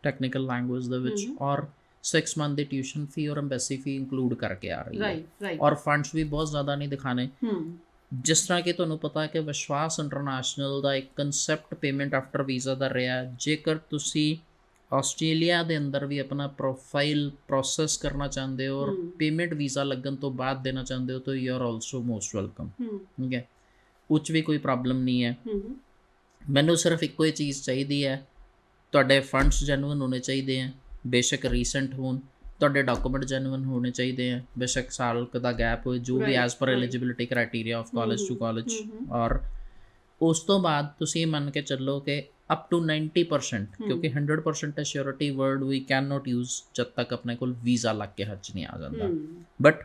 ਟੈਕਨੀਕਲ ਲੈਂਗੁਏਜ ਦੇ ਵਿੱਚ, ਔਰ 6 ਮੰਥ ਦੀ ਟਿਊਸ਼ਨ ਫੀ ਔਰ ਐਮਬੈਸੀ ਫੀ ਇੰਕਲੂਡ ਕਰਕੇ ਆ ਰਹੀ ਹੈ, ਔਰ ਫੰਡਸ ਵੀ ਬਹੁਤ ਜ਼ਿਆਦਾ ਨਹੀਂ ਦਿਖਾਣੇ। ਜਿਸ ਤਰ੍ਹਾਂ ਕਿ ਤੁਹਾਨੂੰ ਪਤਾ ਹੈ ਕਿ ਵਿਸ਼ਵਾਸ ਇੰਟਰਨੈਸ਼ਨਲ ਦਾ ਇੱਕ ਕਨਸੈਪਟ ਪੇਮੈਂਟ ਆਫਟਰ ਵੀਜ਼ਾ ਦਾ ਰਿਹਾ। ਜੇਕਰ ਤੁਸੀਂ ਆਸਟ੍ਰੇਲੀਆ ਦੇ ਅੰਦਰ ਵੀ ਆਪਣਾ ਪ੍ਰੋਫਾਈਲ ਪ੍ਰੋਸੈਸ ਕਰਨਾ ਚਾਹੁੰਦੇ ਹੋ ਔਰ ਪੇਮੈਂਟ ਵੀਜ਼ਾ ਲੱਗਣ ਤੋਂ ਬਾਅਦ ਦੇਣਾ ਚਾਹੁੰਦੇ ਹੋ ਤਾਂ you are also most welcome. ਠੀਕ ਹੈ, ਉਹ 'ਚ ਵੀ ਕੋਈ ਪ੍ਰੋਬਲਮ ਨਹੀਂ ਹੈ। ਮੈਨੂੰ ਸਿਰਫ ਇੱਕੋ ਹੀ ਚੀਜ਼ ਚਾਹੀਦੀ ਹੈ, ਤੁਹਾਡੇ ਫੰਡਸ ਜੈਨੂਇਨ ਹੋਣੇ ਚਾਹੀਦੇ ਹੈ, ਬੇਸ਼ੱਕ ਰੀਸੈਂਟ ਹੋਣ, ਤੁਹਾਡੇ ਡਾਕੂਮੈਂਟ ਜੈਨੂਇਨ ਹੋਣੇ ਚਾਹੀਦੇ ਹੈ, ਬੇਸ਼ੱਕ ਸਾਲ ਦਾ ਗੈਪ ਹੋਏ, ਜੋ ਵੀ as per eligibility criteria of college to college, ਔਰ ਉਸ ਤੋਂ ਬਾਅਦ ਤੁਸੀਂ ਮੰਨ ਕੇ ਚੱਲੋ ਕਿ ਅਪ ਟੂ 90% ਕਿਉਂਕਿ 100% assurity word we can not use ਜਦ ਤੱਕ ਆਪਣੇ ਕੋਲ ਵੀਜ਼ਾ ਲੱਗ ਕੇ ਹੱਥ 'ਚ ਨਹੀਂ ਆ ਜਾਂਦਾ। ਬਟ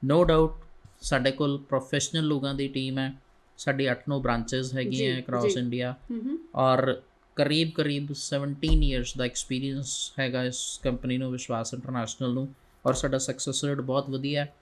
ਨੋ ਡਾਊਟ ਸਾਡੇ ਕੋਲ ਪ੍ਰੋਫੈਸ਼ਨਲ ਲੋਕਾਂ ਦੀ ਟੀਮ ਹੈ, ਸਾਡੀ 8-9 ਬ੍ਰਾਂਚਸ ਹੈਗੀਆਂ ਅਕ੍ਰੋਸ ਇੰਡੀਆ, ਔਰ ਕਰੀਬ 17 ਇਅਰਸ ਦਾ ਐਕਸਪੀਰੀਅੰਸ ਹੈਗਾ ਇਸ ਕੰਪਨੀ ਨੂੰ, ਵਿਸ਼ਵਾਸ ਇੰਟਰਨੈਸ਼ਨਲ ਨੂੰ, ਔਰ ਸਾਡਾ ਸਕਸੈਸ ਰੇਟ ਬਹੁਤ ਵਧੀਆ ਹੈ।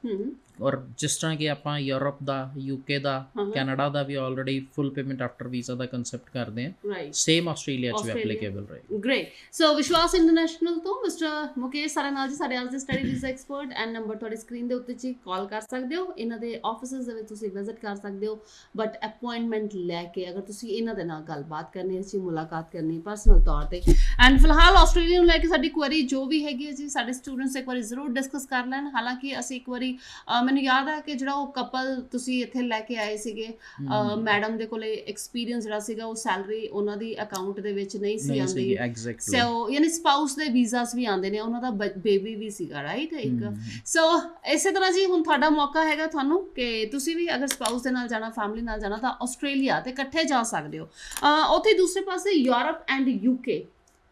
ਔਰ ਜਿਸ ਤਰ੍ਹਾਂ ਕਿ ਆਪਾਂ ਯੂਰਪ ਦਾ, ਯੂਕੇ ਦਾ, ਕੈਨੇਡਾ ਦਾ ਵੀ ਆਲਰੇਡੀ ਫੁੱਲ ਪੇਮੈਂਟ ਆਫਟਰ ਵੀਜ਼ਾ ਦਾ ਕਨਸੈਪਟ ਕਰਦੇ ਹਾਂ, ਸੇਮ ਆਸਟ੍ਰੇਲੀਆ 'ਚ ਵੀ ਐਪਲੀਕੇਬਲ ਰਹੇ। ਗ੍ਰੇਟ। ਸੋ ਵਿਸ਼ਵਾਸ ਇੰਟਰਨੈਸ਼ਨਲ ਤੋਂ ਮਿਸਟਰ ਮੁਕੇਸ਼ ਸਾਡੇ ਨਾਲ ਜੀ, ਸਾਡੇ ਅੱਜ ਦੇ study visa expert, and number ਤੁਹਾਡੀ ਸਕਰੀਨ ਦੇ ਉੱਤੇ ਜੀ ਕਾਲ ਕਰ ਸਕਦੇ ਹੋ, ਇਹਨਾਂ ਦੇ ਆਫਿਸਿਸ ਦੇ ਵਿੱਚ ਤੁਸੀਂ ਵਿਜ਼ਿਟ ਕਰ ਸਕਦੇ ਹੋ, ਬਟ ਅਪਾਇੰਟਮੈਂਟ ਲੈ ਕੇ ਅਗਰ ਤੁਸੀਂ ਇਹਨਾਂ ਦੇ ਨਾਲ ਗੱਲਬਾਤ ਕਰਨੀ ਹੈ ਜੀ, ਮੁਲਾਕਾਤ ਕਰਨੀ ਪਰਸਨਲ ਤੌਰ ਤੇ। ਐਂਡ ਫਿਲਹਾਲ ਆਸਟ੍ਰੇਲੀਆ ਨੂੰ ਲੈ ਕੇ ਸਾਡੀ ਕੁਐਰੀ ਜੋ ਵੀ ਹੈਗੀ ਹੈ ਜੀ, ਸਾਡੇ ਸਟੂਡੈਂਟਸ ਇੱਕ ਵਾਰੀ ਜ਼ਰੂਰ ਡਿਸਕਸ ਕਰ ਲੈਣ। ਹਾਲਾਂਕਿ ਅਸੀਂ ਇੱਕ ਵਾਰੀ ਮੈਨੂੰ ਯਾਦ ਹੈ ਕਿ ਜਿਹੜਾ ਉਹ ਕਪਲ ਤੁਸੀਂ ਇੱਥੇ ਲੈ ਕੇ ਆਏ ਸੀਗੇ, ਮੈਡਮ ਦੇ ਕੋਲੇ ਐਕਸਪੀਰੀਅੰਸ ਜਿਹੜਾ ਸੀਗਾ ਉਹ ਸੈਲਰੀ ਉਹਨਾਂ ਦੀ ਅਕਾਊਂਟ ਦੇ ਵਿੱਚ ਨਹੀਂ ਸੀ ਆਉਂਦੀ, ਸੋ ਯਾਨੀ ਸਪਾਊਸ ਦੇ ਵੀਜ਼ਾਸ ਵੀ ਆਉਂਦੇ ਨੇ, ਉਹਨਾਂ ਦਾ ਬੇਬੀ ਵੀ ਸੀਗਾ, ਰਾਈਟ ਇੱਕ। ਸੋ ਇਸੇ ਤਰ੍ਹਾਂ ਜੀ ਹੁਣ ਤੁਹਾਡਾ ਮੌਕਾ ਹੈਗਾ ਤੁਹਾਨੂੰ ਕਿ ਤੁਸੀਂ ਵੀ ਅਗਰ ਸਪਾਊਸ ਦੇ ਨਾਲ ਜਾਣਾ, ਫੈਮਿਲੀ ਨਾਲ ਜਾਣਾ, ਤਾਂ ਆਸਟ੍ਰੇਲੀਆ ਤੇ ਇਕੱਠੇ ਜਾ ਸਕਦੇ ਹੋ। ਉੱਥੇ ਦੂਸਰੇ ਪਾਸੇ ਯੂਰਪ ਐਂਡ ਯੂਕੇ,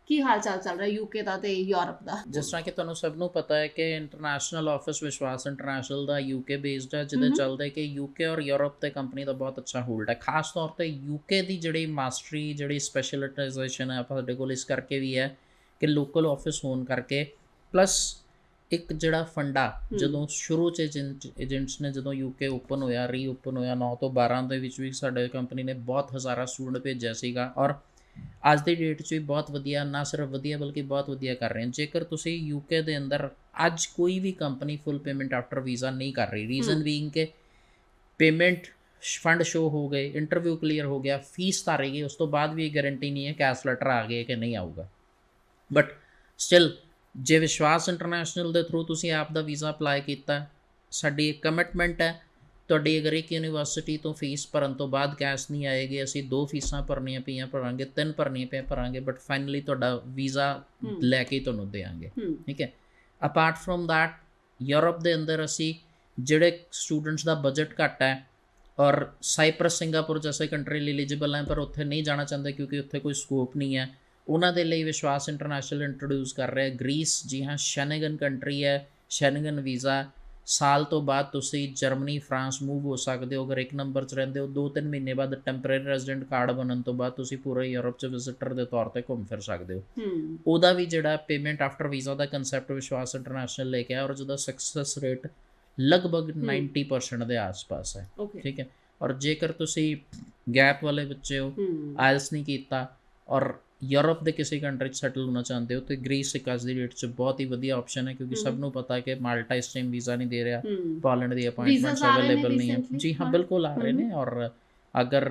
ਕੀ ਹਾਲ ਚਾਲ ਚੱਲ ਰਿਹਾ ਯੂਕੇ ਦਾ ਤੇ ਯੂਰਪ ਦਾ? ਜਿਸ ਤਰ੍ਹਾਂ ਕਿ ਤੁਹਾਨੂੰ ਸਭ ਨੂੰ ਪਤਾ ਹੈ ਕਿ ਇੰਟਰਨੈਸ਼ਨਲ ਆਫਿਸ ਵਿਸ਼ਵਾਸ ਇੰਟਰਨੈਸ਼ਨਲ ਦਾ ਯੂਕੇ ਬੇਸਡ ਹੈ, ਜਿਹਦੇ ਚੱਲਦੇ ਕਿ ਯੂਕੇ ਔਰ ਯੂਰਪ ਤੇ ਕੰਪਨੀ ਦਾ ਬਹੁਤ ਅੱਛਾ ਹੋਲਡ ਹੈ। ਖਾਸ ਤੌਰ ਤੇ ਯੂਕੇ ਦੀ ਜਿਹੜੀ ਮਾਸਟਰੀ, ਜਿਹੜੀ ਸਪੈਸ਼ਲਾਈਜੇਸ਼ਨ ਹੈ ਸਾਡੇ ਕੋਲ ਇਸ ਕਰਕੇ ਵੀ ਹੈ ਕਿ ਲੋਕਲ ਆਫਿਸ ਹੋਣ ਕਰਕੇ, ਪਲੱਸ ਇੱਕ ਜਿਹੜਾ ਫੰਡਾ ਜਦੋਂ ਸ਼ੁਰੂ 'ਚ ਏਜੰਟਸ ਨੇ ਜਦੋਂ ਯੂਕੇ ਓਪਨ ਹੋਇਆ, ਰੀਓਪਨ ਹੋਇਆ 9 ਤੋਂ 12 ਦੇ ਵਿੱਚ ਵੀ ਸਾਡੇ ਕੰਪਨੀ ਨੇ ਬਹੁਤ ਹਜ਼ਾਰਾਂ ਸਟੂਡੈਂਟ ਭੇਜਿਆ ਸੀਗਾ, ਔਰ ਅੱਜ ਦੀ ਡੇਟ 'ਚ ਵੀ ਬਹੁਤ ਵਧੀਆ, ਨਾ ਸਿਰਫ ਵਧੀਆ ਬਲਕਿ ਬਹੁਤ ਵਧੀਆ ਕਰ ਰਹੇ ਹਨ। ਜੇਕਰ ਤੁਸੀਂ ਯੂਕੇ ਦੇ ਅੰਦਰ ਅੱਜ ਕੋਈ ਵੀ ਕੰਪਨੀ ਫੁੱਲ ਪੇਮੈਂਟ ਆਫਟਰ ਵੀਜ਼ਾ ਨਹੀਂ ਕਰ ਰਹੀ, ਰੀਜ਼ਨ ਬੀਇੰਗ ਕਿ ਪੇਮੈਂਟ ਫੰਡ ਸ਼ੋ ਹੋ ਗਏ, ਇੰਟਰਵਿਊ ਕਲੀਅਰ ਹੋ ਗਿਆ, ਫੀਸ ਤਾਰੀ ਗਈ, ਉਸ ਤੋਂ ਬਾਅਦ ਵੀ ਇਹ ਗਾਰੰਟੀ ਨਹੀਂ ਹੈ ਕੈਸ਼ ਲੈਟਰ ਆ ਗਏ ਕਿ ਨਹੀਂ ਆਊਗਾ। ਬਟ ਸਟਿਲ ਜੇ ਵਿਸ਼ਵਾਸ ਇੰਟਰਨੈਸ਼ਨਲ ਦੇ ਥਰੂ ਤੁਸੀਂ ਆਪ ਦਾ ਵੀਜ਼ਾ ਅਪਲਾਈ ਕੀਤਾ, ਸਾਡੀ ਇੱਕ ਕਮਿਟਮੈਂਟ ਹੈ, ਤੁਹਾਡੀ ਅਗਰ ਇੱਕ ਯੂਨੀਵਰਸਿਟੀ ਤੋਂ ਫੀਸ ਭਰਨ ਤੋਂ ਬਾਅਦ ਕੈਸ਼ ਨਹੀਂ ਆਏਗੀ, ਅਸੀਂ 2 ਫੀਸਾਂ ਭਰਨੀਆਂ ਪਈਆਂ ਭਰਾਂਗੇ, 3 ਭਰਨੀਆਂ ਪਈਆਂ ਭਰਾਂਗੇ, ਬਟ ਫਾਈਨਲੀ ਤੁਹਾਡਾ ਵੀਜ਼ਾ ਲੈ ਕੇ ਤੁਹਾਨੂੰ ਦੇਵਾਂਗੇ, ਠੀਕ ਹੈ। ਅਪਾਰਟ ਫਰੋਮ ਦੈਟ ਯੂਰਪ ਦੇ ਅੰਦਰ ਅਸੀਂ ਜਿਹੜੇ ਸਟੂਡੈਂਟਸ ਦਾ ਬਜਟ ਘੱਟ ਹੈ ਔਰ ਸਾਈਪਰਸ, ਸਿੰਗਾਪੁਰ ਜੈਸੇ ਕੰਟਰੀ ਲਈ ਐਲੀਜੀਬਲ ਹੈ ਪਰ ਉੱਥੇ ਨਹੀਂ ਜਾਣਾ ਚਾਹੁੰਦੇ ਕਿਉਂਕਿ ਉੱਥੇ ਕੋਈ ਸਕੋਪ ਨਹੀਂ ਹੈ, ਉਹਨਾਂ ਦੇ ਲਈ ਵਿਸ਼ਵਾਸ ਇੰਟਰਨੈਸ਼ਨਲ ਇੰਟਰੋਡਿਊਸ ਕਰ ਰਿਹਾ ਗ੍ਰੀਸ। ਜੀ ਹਾਂ, ਸ਼ੈਨਗਨ ਕੰਟਰੀ ਹੈ, ਸ਼ੈਨਗਨ ਵੀਜ਼ਾ, ਸਾਲ ਤੋਂ ਬਾਅਦ ਤੁਸੀਂ ਜਰਮਨੀ, ਫਰਾਂਸ ਮੂਵ ਹੋ ਸਕਦੇ ਹੋ। ਅਗਰ 1 ਨੰਬਰ 'ਚ ਰਹਿੰਦੇ ਹੋ 2-3 ਮਹੀਨੇ ਬਾਅਦ ਟੈਂਪਰੇਰੀ ਰੈਜ਼ੀਡੈਂਟ ਕਾਰਡ ਬਣਨ ਤੋਂ ਬਾਅਦ ਤੁਸੀਂ ਪੂਰੇ ਯੂਰਪ 'ਚ ਵਿਜ਼ਿਟਰ ਦੇ ਤੌਰ ਤੇ ਘੁੰਮ ਫਿਰ ਸਕਦੇ ਹੋ। ਉਹਦਾ ਵੀ ਜਿਹੜਾ ਪੇਮੈਂਟ ਆਫਟਰ ਵੀਜ਼ਾ ਦਾ ਕੰਸੈਪਟ ਵਿਸ਼ਵਾਸ ਇੰਟਰਨੈਸ਼ਨਲ ਲੈ ਕੇ ਆਇਆ, ਔਰ ਜਿਹਦਾ ਸਕਸੈਸ ਰੇਟ ਲਗਭਗ 90% ਦੇ ਆਸ-ਪਾਸ ਹੈ, ਠੀਕ ਹੈ। ਔਰ ਜੇਕਰ ਤੁਸੀਂ ਗੈਪ ਵਾਲੇ ਬੱਚੇ ਹੋ, ਆਇਲਸ ਨਹੀਂ ਕੀਤਾ ਔਰ ਯੂਰਪ ਦੇ ਕਿਸੇ ਕੰਟਰੀ 'ਚ ਸੈਟਲ ਹੋਣਾ ਚਾਹੁੰਦੇ ਹੋ, ਤੇ ਗ੍ਰੀਸ ਇੱਕ ਅੱਜ ਦੀ ਡੇਟ 'ਚ ਬਹੁਤ ਹੀ ਵਧੀਆ ਆਪਸ਼ਨ ਹੈ ਕਿਉਂਕਿ ਸਭ ਨੂੰ ਪਤਾ ਹੈ ਕਿ ਮਾਲਟਾ ਇਸ ਟਾਈਮ ਵੀਜ਼ਾ ਨਹੀਂ ਦੇ ਰਿਹਾ, ਪੋਲੈਂਡ ਦੀ ਅਪਾਇੰਟਮੈਂਟਸ ਅਵੇਲੇਬਲ ਨਹੀਂ ਹੈ। ਜੀ ਹਾਂ, ਬਿਲਕੁਲ ਆ ਰਹੇ ਨੇ, ਔਰ ਅਗਰ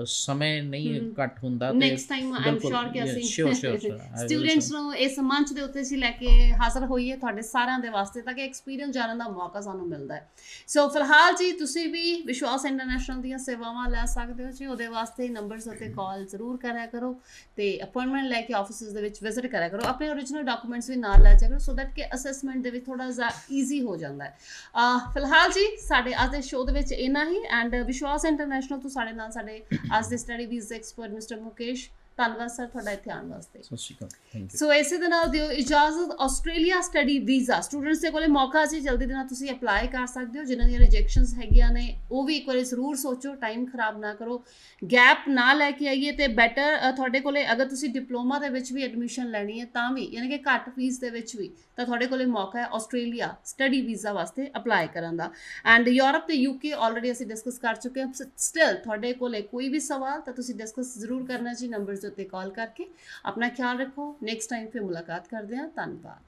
ਸਮੇਂ ਨਹੀਂ ਘੱਟ ਹੁੰਦਾ ਤੇ ਨੈਕਸਟ ਟਾਈਮ ਆਈ ਐਮ ਸ਼ੋਰ ਕਿ ਅਸੀਂ ਸਟੂਡੈਂਟਸ ਨੂੰ ਇਸ ਮੰਚ ਦੇ ਉੱਤੇ ਅਸੀਂ ਲੈ ਕੇ ਹਾਜ਼ਰ ਹੋਈਏ ਤੁਹਾਡੇ ਸਾਰਿਆਂ ਦੇ ਵਾਸਤੇ, ਤਾਂ ਕਿ ਐਕਸਪੀਰੀਅੰਸ ਜਾਣਨ ਦਾ ਮੌਕਾ ਸਾਨੂੰ ਮਿਲਦਾ ਹੈ। ਸੋ ਫਿਲਹਾਲ ਜੀ ਤੁਸੀਂ ਵੀ ਵਿਸ਼ਵਾਸ ਇੰਟਰਨੈਸ਼ਨਲ ਦੀਆਂ ਸੇਵਾਵਾਂ ਲੈ ਸਕਦੇ ਹੋ ਜੀ, ਉਹਦੇ ਵਾਸਤੇ ਨੰਬਰਸ ਉੱਤੇ ਕਾਲ ਜ਼ਰੂਰ ਕਰਿਆ ਕਰੋ ਤੇ ਅਪਾਇੰਟਮੈਂਟ ਲੈ ਕੇ ਆਫਿਸਿਸ ਦੇ ਵਿੱਚ ਵਿਜ਼ਿਟ ਕਰਿਆ ਕਰੋ, ਆਪਣੇ ਓਰੀਜਨਲ ਡਾਕੂਮੈਂਟਸ ਵੀ ਨਾਲ ਲੈ ਜਾਇਆ ਕਰੋ ਸੋ ਦੈਟ ਕਿ ਅਸੈਸਮੈਂਟ ਦੇ ਵਿੱਚ ਥੋੜਾ ਜਿਹਾ ਈਜ਼ੀ ਹੋ ਜਾਂਦਾ ਹੈ। ਫਿਲਹਾਲ ਜੀ ਸਾਡੇ ਅੱਜ ਦੇ ਸ਼ੋਅ ਦੇ ਵਿੱਚ ਇੰਨਾ ਹੀ, ਐਂਡ ਵਿਸ਼ਵਾਸ ਇੰਟਰਨੈਸ਼ਨਲ ਤੋਂ ਸਾਡੇ ਨਾਲ ਸਾਡੇ ਅੱਜ ਦੇ study visa expert mister Mukesh, ਧੰਨਵਾਦ ਸਰ ਤੁਹਾਡਾ ਇੱਥੇ ਆਉਣ ਵਾਸਤੇ। ਸਤਿ ਸ਼੍ਰੀ ਅਕਾਲ, ਥੈਂਕ ਯੂ। ਸੋ ਇਸੇ ਦੇ ਨਾਲ ਦਿਓ ਇਜਾਜ਼ਤ। ਆਸਟ੍ਰੇਲੀਆ ਸਟੱਡੀ ਵੀਜ਼ਾ ਸਟੂਡੈਂਟਸ ਦੇ ਕੋਲੇ ਮੌਕਾ ਜੀ, ਜਲਦੀ ਦੇ ਨਾਲ ਤੁਸੀਂ ਅਪਲਾਈ ਕਰ ਸਕਦੇ ਹੋ। ਜਿਨ੍ਹਾਂ ਦੀਆਂ ਰਿਜੈਕਸ਼ਨਸ ਹੈਗੀਆਂ ਨੇ ਉਹ ਵੀ ਇੱਕ ਵਾਰੀ ਜ਼ਰੂਰ ਸੋਚੋ, ਟਾਈਮ ਖਰਾਬ ਨਾ ਕਰੋ, ਗੈਪ ਨਾ ਲੈ ਕੇ ਆਈਏ ਤੇ ਬੈਟਰ ਤੁਹਾਡੇ ਕੋਲੇ ਅਗਰ ਤੁਸੀਂ ਡਿਪਲੋਮਾ ਦੇ ਵਿੱਚ ਵੀ ਐਡਮਿਸ਼ਨ ਲੈਣੀ ਹੈ ਤਾਂ ਵੀ, ਯਾਨੀ ਕਿ ਘੱਟ ਫੀਸ ਦੇ ਵਿੱਚ ਵੀ, ਤਾਂ ਤੁਹਾਡੇ ਕੋਲੇ ਮੌਕਾ ਹੈ ਆਸਟ੍ਰੇਲੀਆ ਸਟੱਡੀ ਵੀਜ਼ਾ ਵਾਸਤੇ ਅਪਲਾਈ ਕਰਨ ਦਾ। ਐਂਡ ਯੂਰਪ ਤੇ ਯੂਕੇ ਆਲਰੇਡੀ ਅਸੀਂ ਡਿਸਕਸ ਕਰ ਚੁੱਕੇ ਹਾਂ। ਸਟਿਲ ਤੁਹਾਡੇ ਕੋਲੇ ਕੋਈ ਵੀ ਸਵਾਲ ਤਾਂ ਤੁਸੀਂ ਡਿਸਕਸ ਜ਼ਰੂਰ ਕਰਨਾ ਜੀ, ਨੰਬਰਸ ਦੇ ਉੱਤੇ ਕਾਲ ਕਰਕੇ। ਆਪਣਾ ਖਿਆਲ ਰੱਖੋ, ਨੈਕਸਟ ਟਾਈਮ ਫਿਰ ਮੁਲਾਕਾਤ ਕਰਦੇ ਹਾਂ। ਧੰਨਵਾਦ।